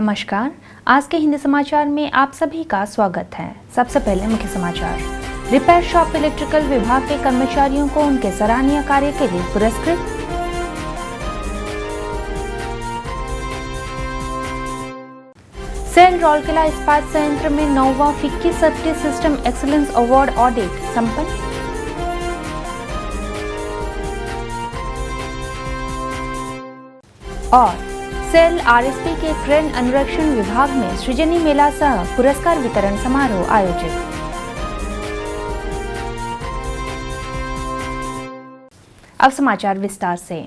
नमस्कार। आज के हिंदी समाचार में आप सभी का स्वागत है। सबसे पहले मुख्य समाचार। रिपेयर शॉप इलेक्ट्रिकल विभाग के कर्मचारियों को उनके सराहनीय कार्य के लिए पुरस्कृत। सेल रौलकेला इस्पात संयंत्र में 9वां FICCI safety system excellence award audit संपन्न। और सेल आरएसपी के क्रेन अनुरक्षण विभाग में सृजनी मेला सह पुरस्कार वितरण समारोह आयोजित। अब समाचार विस्तार से।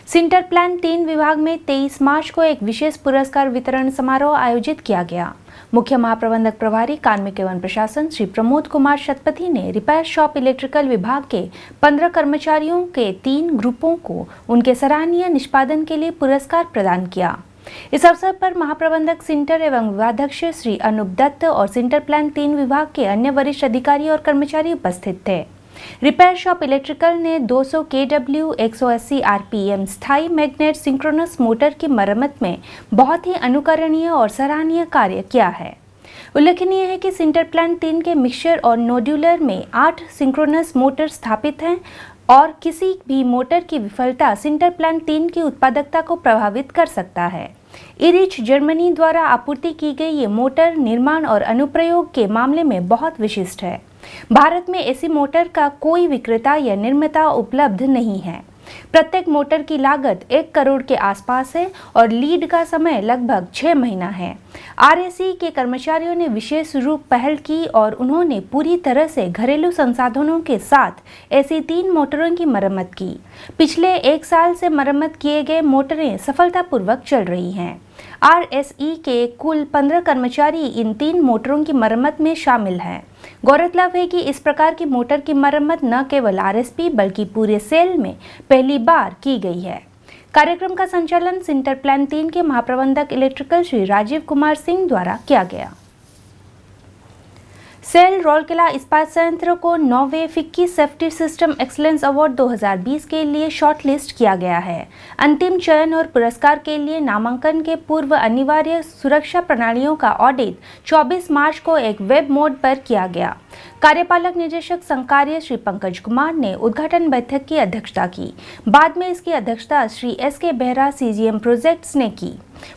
सिंटर प्लान 3 विभाग में 23 मार्च को एक विशेष पुरस्कार वितरण समारोह आयोजित किया गया। मुख्य महाप्रबंधक प्रभारी कार्मिक एवं प्रशासन श्री प्रमोद कुमार शतपथी ने रिपेयर शॉप इलेक्ट्रिकल विभाग के 15 कर्मचारियों के 3 ग्रुपों को उनके सराहनीय निष्पादन के लिए पुरस्कार प्रदान किया। इस अवसर पर महाप्रबंधक सिंटर एवं विभागाध्यक्ष श्री अनूप दत्त और सिंटर प्लान 3 विभाग के अन्य वरिष्ठ अधिकारी और कर्मचारी उपस्थित थे। रिपेयर शॉप इलेक्ट्रिकल ने 200 kW 180 RPM स्थायी मैग्नेट सिंक्रोनस मोटर की मरम्मत में बहुत ही अनुकरणीय और सराहनीय कार्य किया है। उल्लेखनीय है कि सिंटर प्लान 3 के मिक्सचर और नोड्यूलर में 8 सिंक्रोनस मोटर स्थापित हैं और किसी भी मोटर की विफलता सिंटर प्लान 3 की उत्पादकता को प्रभावित कर सकता है। इरिच जर्मनी द्वारा आपूर्ति की गई ये मोटर निर्माण और अनुप्रयोग के मामले में बहुत विशिष्ट है। भारत में ऐसी मोटर का कोई विक्रेता या निर्माता उपलब्ध नहीं है। प्रत्येक मोटर की लागत 1 करोड़ के आसपास है और लीड का समय लगभग 6 महीना है। आरएसई के कर्मचारियों ने विशेष रूप पहल की और उन्होंने पूरी तरह से घरेलू संसाधनों के साथ ऐसी 3 मोटरों की मरम्मत की। पिछले 1 साल से मरम्मत किए गए मोटरें सफलतापूर्वक चल रही हैं। आरएसई के कुल 15 कर्मचारी इन 3 मोटरों की मरम्मत में शामिल हैं। गौरतलब है कि इस प्रकार की मोटर की मरम्मत न केवल आरएसपी बल्कि पूरे सेल में पहली बार की गई है। कार्यक्रम का संचालन सिंटर प्लान 3 के महाप्रबंधक इलेक्ट्रिकल श्री राजीव कुमार सिंह द्वारा किया गया। सेल रौलकेला इस्पात संयंत्र को 9वें FICCI safety system excellence award 2020 के लिए शॉर्टलिस्ट किया गया है। अंतिम चयन और पुरस्कार के लिए नामांकन के पूर्व अनिवार्य सुरक्षा प्रणालियों का ऑडिट 24 मार्च को एक वेब मोड पर किया गया। कार्यपालक निदेशक संकार्य श्री पंकज कुमार ने उद्घाटन बैठक की अध्यक्षता की। बाद में इसकी अध्यक्षता Shri S K. Behera CGM projects ने की।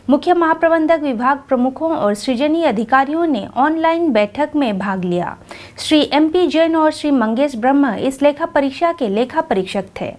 मुख्य महाप्रबंधक विभाग प्रमुखों और सृजनी अधिकारियों ने ऑनलाइन बैठक में भाग लिया। श्री एमपी जैन और श्री मंगेश ब्रह्म इस लेखा परीक्षा के लेखा परीक्षक थे।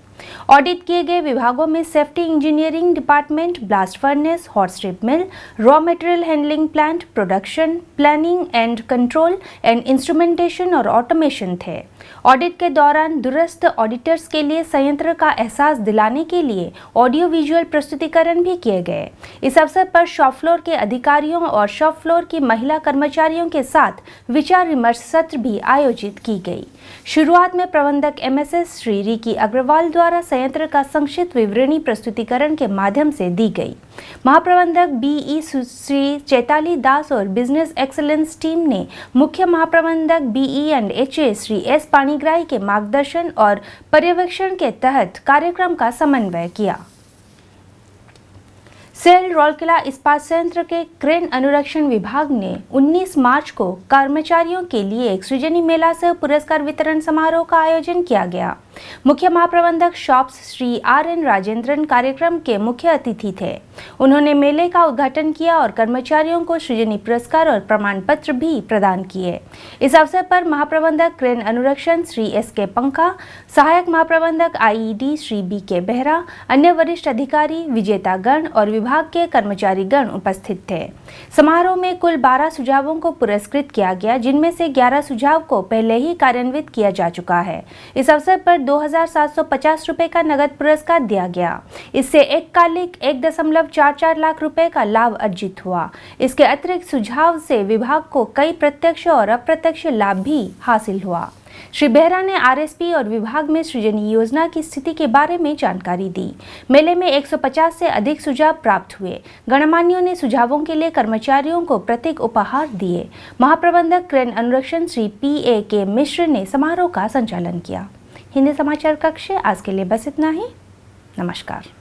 ऑडिट किए गए विभागों में safety engineering department, blast furnace, hot strip mill, raw material handling plant, production, planning and control and instrumentation और ऑटोमेशन थे। ऑडिट के दौरान दूरस्थ ऑडिटर्स के लिए संयंत्र का एहसास दिलाने के लिए ऑडियो विजुअल प्रस्तुतिकरण भी किए गए। इस अवसर पर शॉप फ्लोर के अधिकारियों और शॉप फ्लोर की महिला कर्मचारियों के साथ विचार विमर्श सत्र भी आयोजित की गई। शुरुआत में प्रबंधक एमएसएस श्री रिकी अग्रवाल द्वारा संयंत्र का संक्षिप्त विवरणी प्रस्तुतिकरण के माध्यम से दी गई। महाप्रबंधक बीई श्री चैताली दास और बिजनेस एक्सीलेंस टीम ने मुख्य महाप्रबंधक BE and HA Shri S Panigrahi के मार्गदर्शन और पर्यवेक्षण के तहत कार्यक्रम का समन्वय किया। सेल रौलकेला इस्पात संयंत्र के क्रेन अनुरक्षण विभाग ने 19 मार्च को कर्मचारियों के लिए एक सृजनी मेला सह पुरस्कार वितरण समारोह का आयोजन किया गया। मुख्य महाप्रबंधक शॉप्स श्री आर.एन. राजेंद्रन कार्यक्रम के मुख्य अतिथि थे। उन्होंने मेले का उद्घाटन किया और कर्मचारियों को सृजनी पुरस्कार और प्रमाण पत्र भी प्रदान किए। इस अवसर पर महाप्रबंधक क्रेन अनुरक्षण श्री एस.के. पंखा, सहायक महाप्रबंधक आईईडी श्री बी.के. बेहरा, अन्य वरिष्ठ अधिकारी, विजेतागण और विभाग के कर्मचारीगण उपस्थित थे। समारोह में कुल 12 सुझावों को पुरस्कृत किया गया, जिनमें से 11 सुझाव को पहले ही कार्यान्वित किया जा चुका है। इस अवसर पर 2,750 रुपए का नगद पुरस्कार दिया गया। इससे एककालिक 1.44 लाख रुपए का लाभ अर्जित हुआ। इसके अतिरिक्त सुझाव से विभाग को कई प्रत्यक्ष और अप्रत्यक्ष लाभ भी हासिल हुआ। श्री बेहरा ने आरएसपी और विभाग में सृजनी योजना की स्थिति के बारे में जानकारी दी। मेले में 150 से अधिक सुझाव प्राप्त हुए। गणमान्यों ने सुझावों के लिए कर्मचारियों को प्रतीक उपहार दिए। महाप्रबंधक क्रेन अनुरक्षण श्री पी.ए.के. मिश्र ने समारोह का संचालन किया। हिंदी समाचार कक्ष आज के लिए बस इतना ही। नमस्कार।